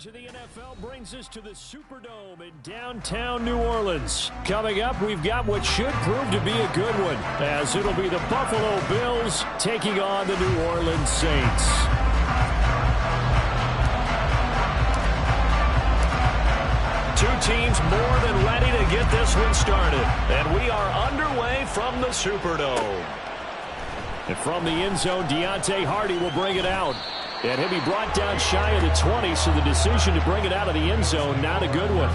To the NFL brings us to the Superdome in downtown New Orleans. Coming up, we've got what should prove to be a good one, as it'll be the Buffalo Bills taking on the New Orleans Saints. Two teams more than ready to get this one started, and we are underway from the Superdome. And from the end zone, Deontay Hardy will bring it out. And he'll be brought down shy of the 20, so the decision to bring it out of the end zone, not a good one.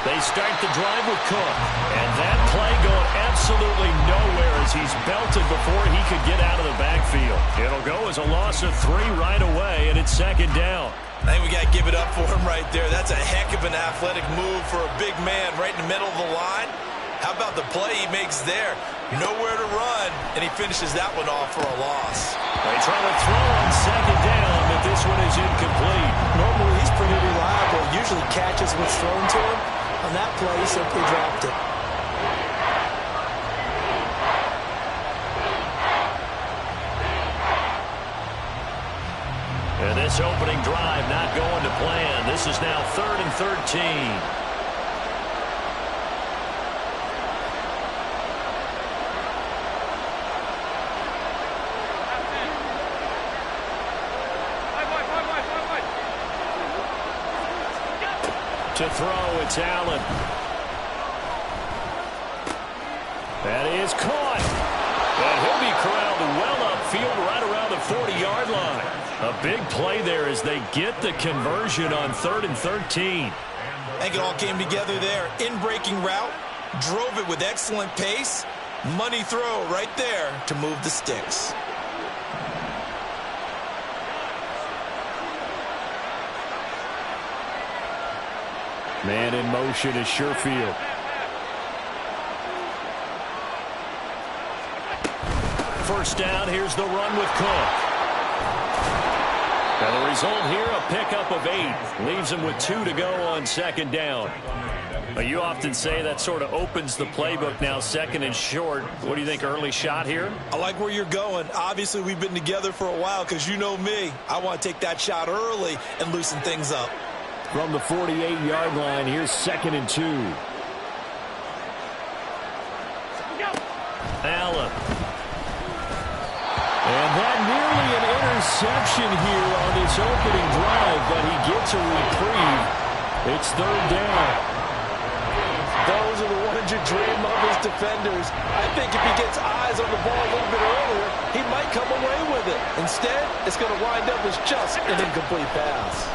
They start the drive with Cook. And that play going absolutely nowhere as he's belted before he could get out of the backfield. It'll go as a loss of 3 right away, and it's second down. I think we got to give it up for him right there. That's a heck of an athletic move for a big man right in the middle of the line. How about the play he makes there? Nowhere to run, and he finishes that one off for a loss. They try to throw on second down, but this one is incomplete. Normally he's pretty reliable. Usually catches what's thrown to him. On that play, he simply dropped it. And this opening drive not going to plan. This is now 3rd and 13. To throw, it's Allen. That is caught. And he'll be corralled well upfield right around the 40-yard line. A big play there as they get the conversion on 3rd and 13. I think it all came together there. In-breaking route, drove it with excellent pace. Money throw right there to move the sticks. Man in motion is Sherfield. First down, here's the run with Cook. And the result here, a pickup of 8. Leaves him with 2 to go on second down. But you often say that sort of opens the playbook now, 2nd and short. What do you think, early shot here? I like where you're going. Obviously, we've been together for a while because you know me. I want to take that shot early and loosen things up. From the 48-yard line, here's 2nd and 2. Allen. And that nearly an interception here on this opening drive, but he gets a reprieve. It's 3rd down. Those are the ones you dream of as defenders. I think if he gets eyes on the ball a little bit earlier, he might come away with it. Instead, it's going to wind up as just an incomplete pass.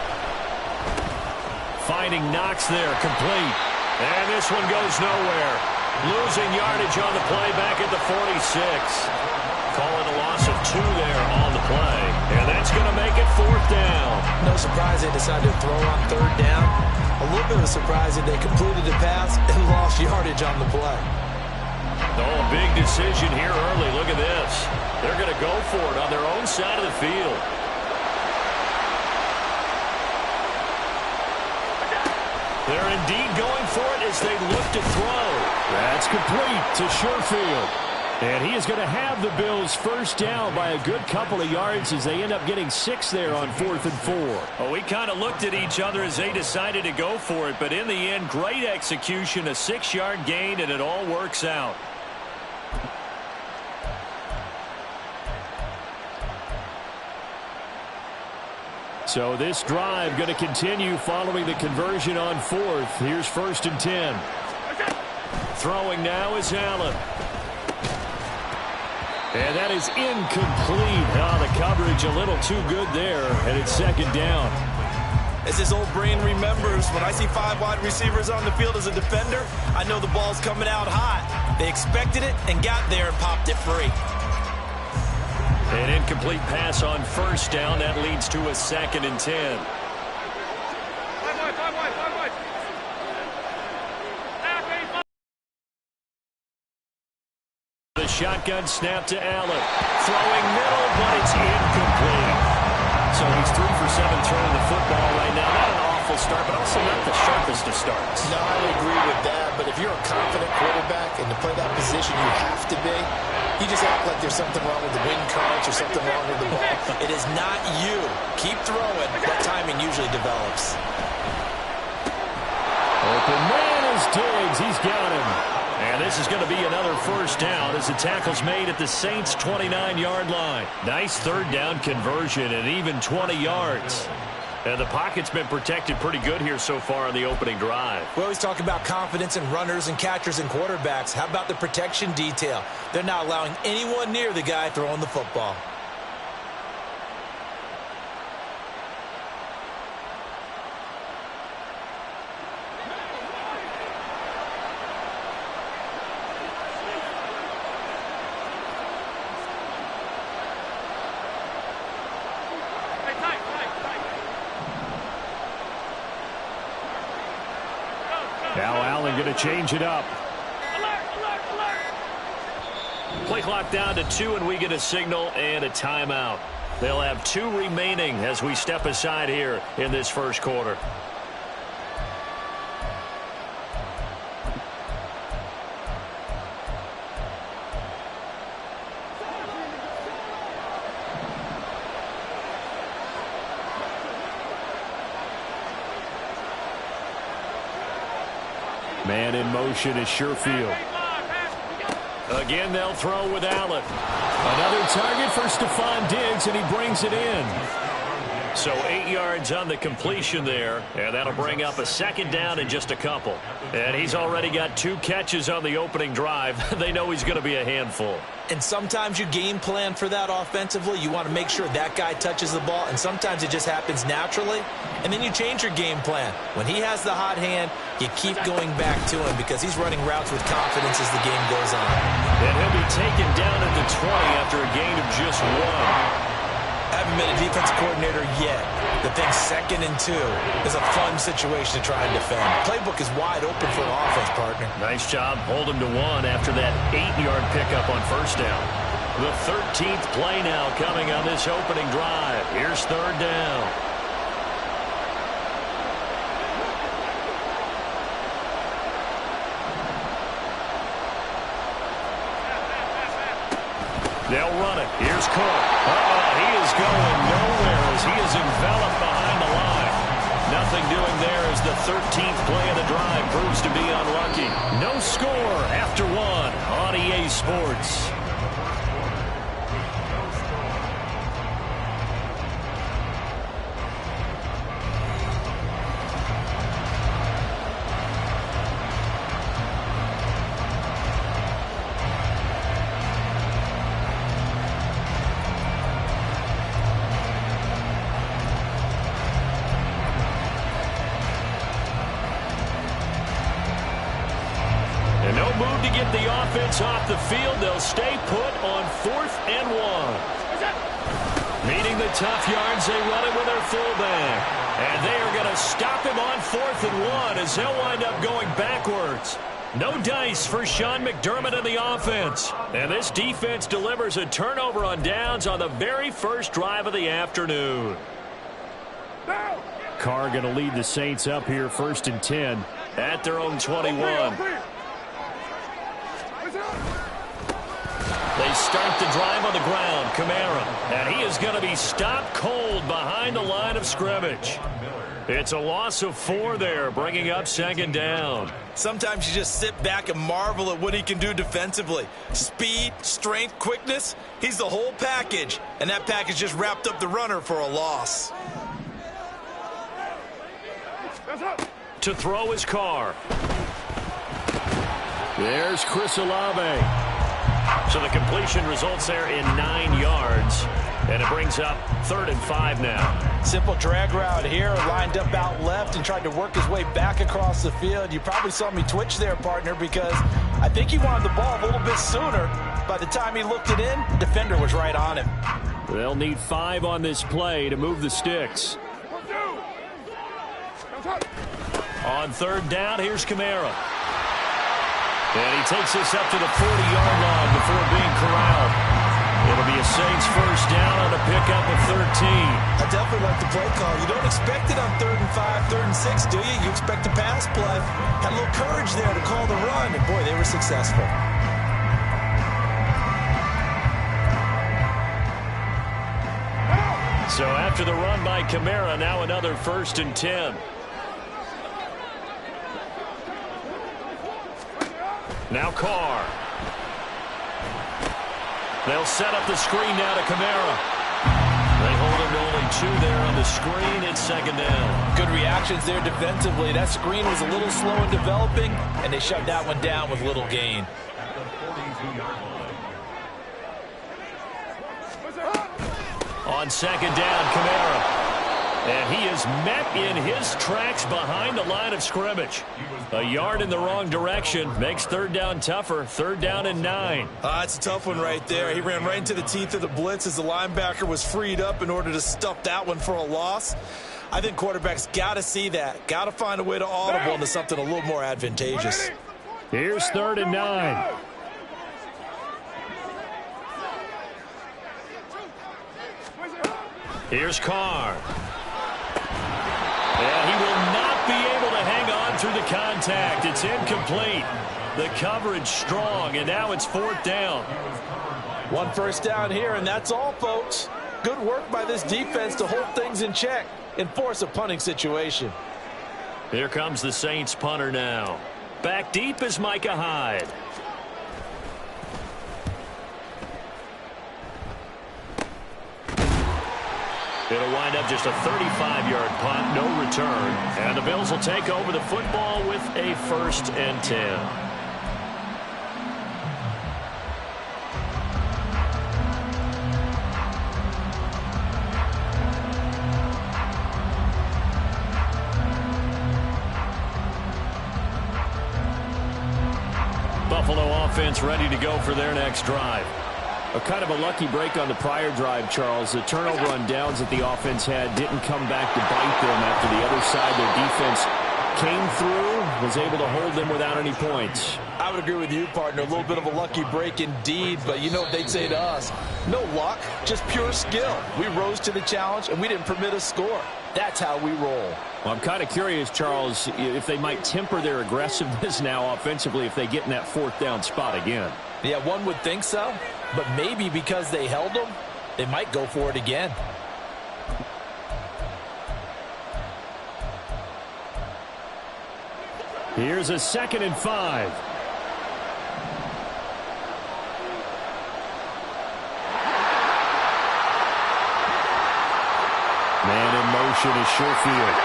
Finding Knox there, complete. And this one goes nowhere. Losing yardage on the play back at the 46. Calling a loss of 2 there on the play. And that's going to make it 4th down. No surprise they decided to throw on 3rd down. A little bit of a surprise that they completed the pass and lost yardage on the play. Oh, a big decision here early. Look at this. They're going to go for it on their own side of the field. They're indeed going for it as they look to throw. That's complete to Sherfield. And he is going to have the Bills first down by a good couple of yards as they end up getting 6 there on 4th and 4. Well, we kind of looked at each other as they decided to go for it, but in the end, great execution, a 6-yard gain, and it all works out. So this drive going to continue following the conversion on 4th. Here's 1st and 10. Throwing now is Allen. And that is incomplete. The coverage a little too good there, and it's 2nd down. As his old brain remembers, when I see 5 wide receivers on the field as a defender, I know the ball's coming out hot. They expected it and got there and popped it free. An incomplete pass on 1st down. That leads to a 2nd and 10. shotgun snap to Allen. Throwing middle, but it's incomplete. So he's 3 for 7 throwing the football right now. Not an awful start, but also not the sharpest of starts. No, I agree with that. But if you're a confident quarterback and to play that position you have to be, you just act like there's something wrong with the wind currents or something wrong with the ball. It is not you. Keep throwing. That timing usually develops. Open man is Diggs. He's got him. And this is going to be another first down as the tackle's made at the Saints' 29-yard line. Nice third down conversion and even 20 yards. And the pocket's been protected pretty good here so far on the opening drive. We always talk about confidence in runners and catchers and quarterbacks. How about the protection detail? They're not allowing anyone near the guy throwing the football. Now Allen going to change it up. Play clock down to 2, and we get a signal and a timeout. They'll have 2 remaining as we step aside here in this first quarter. Man in motion is Sherfield. Again, they'll throw with Allen. Another target for Stephon Diggs, and he brings it in. So 8 yards on the completion there, and that'll bring up a second down in just a couple. And he's already got 2 catches on the opening drive. They know he's going to be a handful. And sometimes you game plan for that offensively. You want to make sure that guy touches the ball, and sometimes it just happens naturally. And then you change your game plan. When he has the hot hand, you keep going back to him because he's running routes with confidence as the game goes on. And he'll be taken down at the 20 after a gain of just 1. Haven't been a defense coordinator yet. The thing's 2nd and 2 is a fun situation to try and defend. Playbook is wide open for an offense, partner. Nice job. Hold him to 1 after that 8-yard pickup on first down. The 13th play now coming on this opening drive. Here's third down. They'll run it. Here's Cook. He is going nowhere as he is enveloped behind the line. Nothing doing there as the 13th play of the drive proves to be unlucky. No score after 1 on EA Sports. The offense off the field. They'll stay put on 4th and 1. Meeting the tough yards, they run it with their fullback. And they are going to stop him on 4th and 1 as they'll wind up going backwards. No dice for Sean McDermott and the offense. And this defense delivers a turnover on downs on the very first drive of the afternoon. Carr going to lead the Saints up here 1st and 10 at their own 21. They start the drive on the ground. Kamara. And he is going to be stopped cold behind the line of scrimmage. It's a loss of 4 there, bringing up 2nd down. Sometimes you just sit back and marvel at what he can do defensively. Speed, strength, quickness. He's the whole package. And that package just wrapped up the runner for a loss. To throw his Carr. There's Chris Olave. So the completion results there in 9 yards. And it brings up 3rd and 5 now. Simple drag route here, lined up out left and tried to work his way back across the field. You probably saw me twitch there, partner, because I think he wanted the ball a little bit sooner. By the time he looked it in, the defender was right on him. They'll need 5 on this play to move the sticks. On 3rd down, here's Kamara. And he takes this up to the 40-yard line before being corralled. It'll be a Saints first down on a pickup of 13. I definitely like the play call. You don't expect it on 3rd and 5, 3rd and 6, do you? You expect a pass play. Had a little courage there to call the run, and boy, they were successful. So after the run by Kamara, now another 1st and 10. Now Carr. They'll set up the screen now to Kamara. They hold him to only 2 there on the screen. It's 2nd down. Good reactions there defensively. That screen was a little slow in developing, and they shut that one down with little gain. On 2nd down, Kamara. And he is met in his tracks behind the line of scrimmage. A yard in the wrong direction makes 3rd down tougher. 3rd down and 9. It's a tough one right there. He ran right into the teeth of the blitz as the linebacker was freed up in order to stuff that one for a loss. I think quarterbacks got to see that. Got to find a way to audible into something a little more advantageous. Here's 3rd and 9. Here's Carr. And he will not be able to hang on through the contact. It's incomplete. The coverage strong, and now it's 4th down. 1 first down here, and that's all, folks. Good work by this defense to hold things in check and force a punting situation. Here comes the Saints punter now. Back deep is Micah Hyde. It'll wind up just a 35-yard punt, no return. And the Bills will take over the football with a 1st and 10. Buffalo offense ready to go for their next drive. A kind of a lucky break on the prior drive, Charles. The turnover on downs that the offense had didn't come back to bite them after the other side. Their defense came through, was able to hold them without any points. I would agree with you, partner. A little bit of a lucky break indeed, but you know what they'd say to us. No luck, just pure skill. We rose to the challenge, and we didn't permit a score. That's how we roll. Well, I'm kind of curious, Charles, if they might temper their aggressiveness now offensively if they get in that 4th down spot again. Yeah, one would think so, but maybe because they held them, they might go for it again. Here's a 2nd and 5. Man in motion is Sherfield.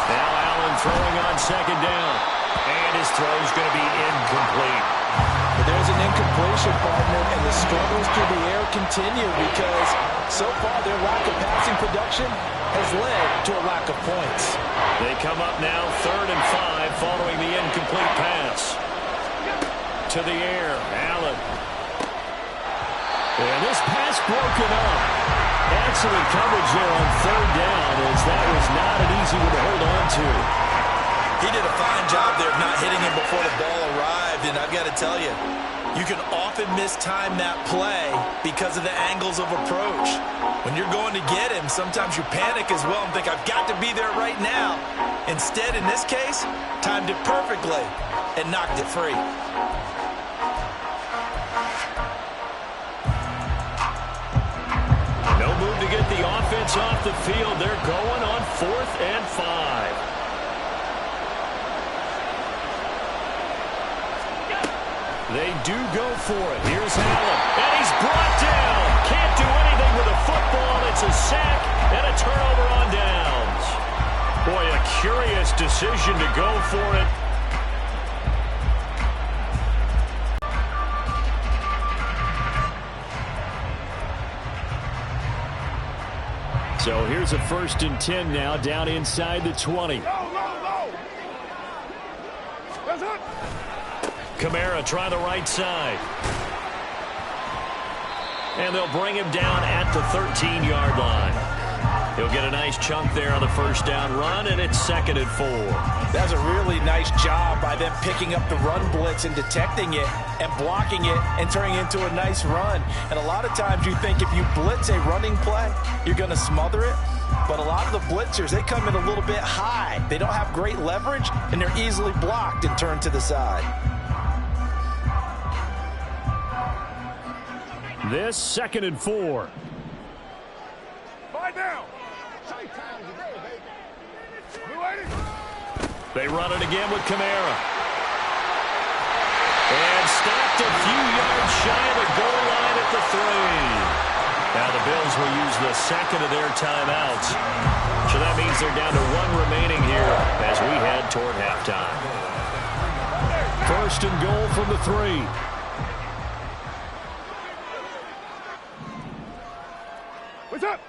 Now Allen throwing on 2nd down. And his throw's going to be incomplete. But there's an incompletion, partner, and the struggles through the air continue because so far their lack of passing production has led to a lack of points. They come up now 3rd and 5 following the incomplete pass. To the air, Allen. And this pass broken up. Excellent coverage there on 3rd down as that was not an easy one to hold on to. He did a fine job there of not hitting him before the ball arrived, and I've got to tell you, you can often mistime that play because of the angles of approach. When you're going to get him, sometimes you panic as well and think, I've got to be there right now. Instead, in this case, timed it perfectly and knocked it free. No move to get the offense off the field. They're going on 4th and 5. They do go for it. Here's Allen. And he's brought down. Can't do anything with the football. It's a sack and a turnover on downs. Boy, a curious decision to go for it. So here's a 1st and 10 now down inside the 20. Kamara try the right side. And they'll bring him down at the 13-yard line. He'll get a nice chunk there on the first down run, and it's 2nd and 4. That's a really nice job by them picking up the run blitz and detecting it and blocking it and turning it into a nice run. And a lot of times you think if you blitz a running play, you're going to smother it. But a lot of the blitzers, they come in a little bit high. They don't have great leverage, and they're easily blocked and turned to the side. This 2nd and 4. They run it again with Kamara. And stopped a few yards shy of the goal line at the 3. Now the Bills will use the second of their timeouts. So that means they're down to 1 remaining here as we head toward halftime. 1st and goal from the 3. What's up?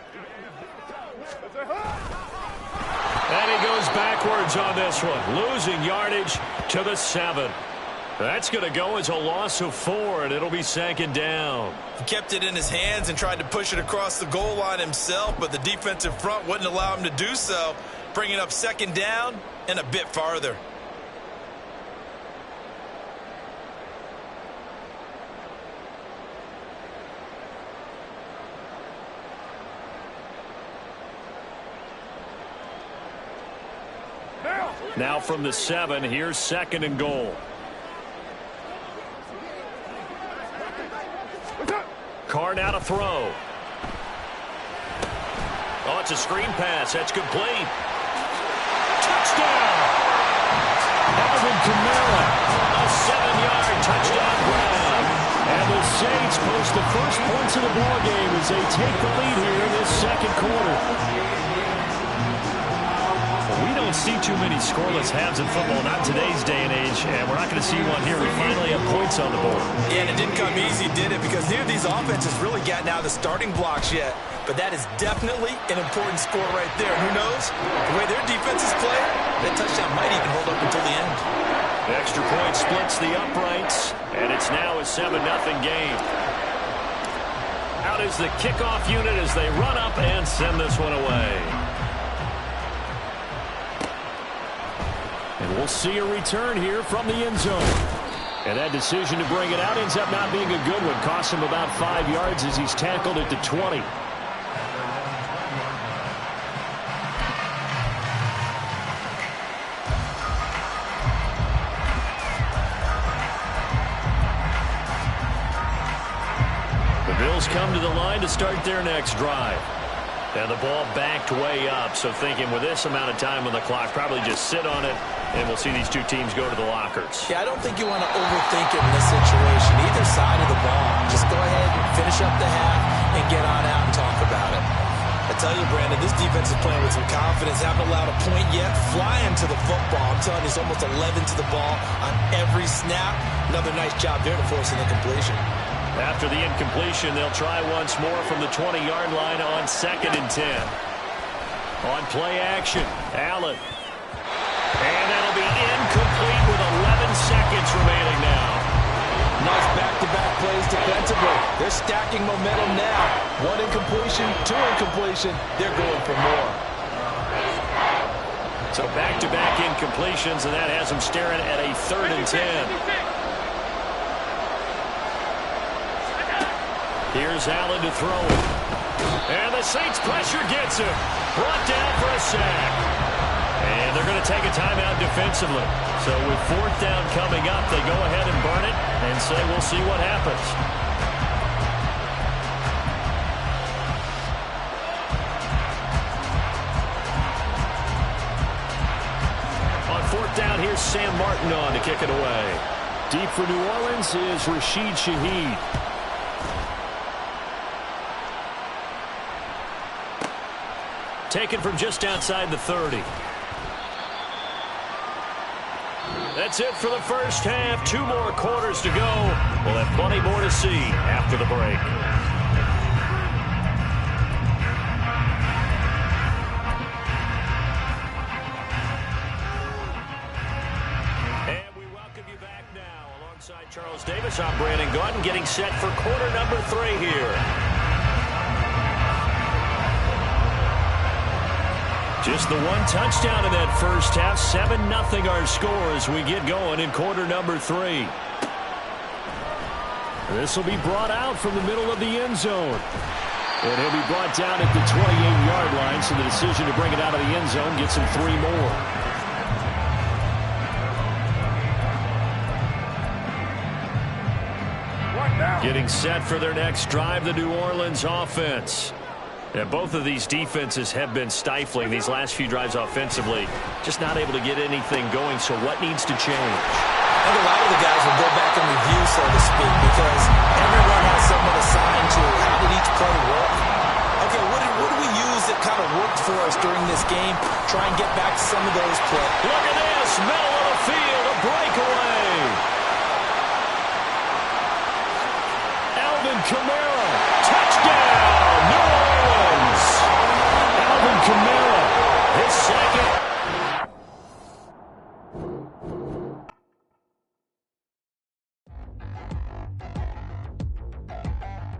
And he goes backwards on this one, losing yardage to the 7. That's going to go as a loss of 4, and it'll be 2nd down. He kept it in his hands and tried to push it across the goal line himself, but the defensive front wouldn't allow him to do so, bringing up 2nd down and a bit farther. Now from the 7, here's 2nd and goal. Carr now to throw. Oh, it's a screen pass. That's complete. Touchdown! Alvin Kamara, a 7-yard touchdown grab. And the Saints post the first points of the ball game as they take the lead here in this 2nd quarter. We don't see too many scoreless halves in football, not today's day and age, and we're not going to see one here. We finally have points on the board. Yeah, and it didn't come easy, did it? Because neither of these offenses really gotten out of the starting blocks yet. But that is definitely an important score right there. Who knows? The way their defense is playing, that touchdown might even hold up until the end. The extra point splits the uprights, and it's now a 7-0 game. Out is the kickoff unit as they run up and send this one away. And we'll see a return here from the end zone. And that decision to bring it out ends up not being a good one. Costs him about 5 yards as he's tackled at the 20. The Bills come to the line to start their next drive. And the ball backed way up, so thinking with this amount of time on the clock, probably just sit on it, and we'll see these two teams go to the lockers. Yeah, I don't think you want to overthink it in this situation, either side of the ball. Just go ahead and finish up the half and get on out and talk about it. I tell you, Brandon, this defense is playing with some confidence. Haven't allowed a point yet. Flying to the football. I'm telling you, it's almost 11 to the ball on every snap. Another nice job there to force an incompletion. After the incompletion, they'll try once more from the 20-yard line on 2nd and 10. On play action, Allen. And that'll be incomplete with 11 seconds remaining now. Nice back-to-back plays defensively. They're stacking momentum now. 1 incompletion, 2 incompletion. They're going for more. So back-to-back incompletions, and that has them staring at a 3rd and 10. Here's Allen to throw it. And the Saints pressure gets him. Brought down for a sack. And they're going to take a timeout defensively. So with 4th down coming up, they go ahead and burn it and say we'll see what happens. On 4th down, here's Sam Martin on to kick it away. Deep for New Orleans is Rashid Shaheed. Taken from just outside the 30. That's it for the first half. 2 more quarters to go. We'll have plenty more to see after the break. And we welcome you back now. Alongside Charles Davis, I'm Brandon Gaudin, getting set for quarter number 3 here. Just the one touchdown in that first half. 7-0 our score as we get going in quarter number 3. This will be brought out from the middle of the end zone. And he'll be brought down at the 28-yard line, so the decision to bring it out of the end zone gets him 3 more. Getting set for their next drive, the New Orleans offense. Yeah, both of these defenses have been stifling these last few drives offensively. Just not able to get anything going, so what needs to change? I think a lot of the guys will go back and review, so to speak, because everyone has someone assigned to how did each play work. Okay, what do we use that kind of worked for us during this game? Try and get back to some of those plays. Look at this, middle of the field, a breakaway. Alvin Kamara